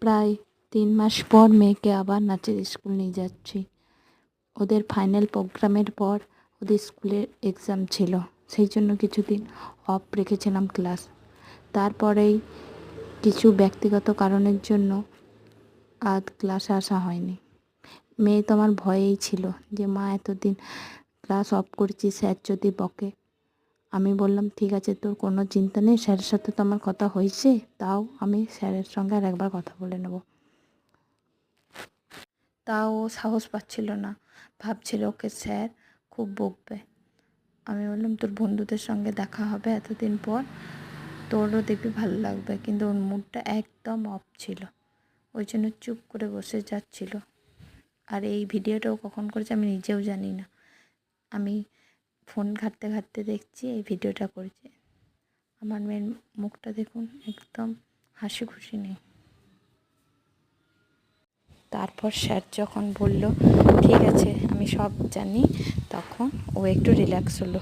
প্রায় 3 মাস পর মেয়েকে আবার নাচের স্কুল নিয়ে যাচ্ছি। ওদের ফাইনাল প্রোগ্রামের পর ওদের স্কুলের এক্সাম ছিল, সেই জন্য কিছুদিন অফ রেখেছিলাম ক্লাস। তারপরেই কিছু ব্যক্তিগত কারণের জন্য আজ ক্লাসে আসা হয়নি। মেয়ে তো আমার ভয়েই ছিল যে মা এতদিন ক্লাস অফ করেছি, স্যার যদি বকে। আমি বললাম ঠিক আছে, তোর কোনো চিন্তা নেই, স্যারের সাথে তো আমার কথা হয়েছে, তাও আমি স্যারের সঙ্গে আর একবার কথা বলে নেব। তাও ও সাহস পাচ্ছিল না, ভাবছিল ওকে স্যার খুব বকবে। আমি বললাম তোর বন্ধুদের সঙ্গে দেখা হবে এতদিন পর, তোরও দেখবি ভালো লাগবে। কিন্তু ওর মুডটা একদম অফ ছিল, ওই জন্য চুপ করে বসে যাচ্ছিল। আর এই ভিডিওটাও কখন করেছে আমি নিজেও জানি না। আমি ফোন ঘাঁটতে ঘাঁটতে দেখছি এই ভিডিওটা করেছে। আমার মেয়ের মুখটা দেখুন, একদম হাসি খুশি নেই। তারপর স্যার যখন বলল ঠিক আছে আমি সব জানি, তখন ও একটু রিল্যাক্স হলো।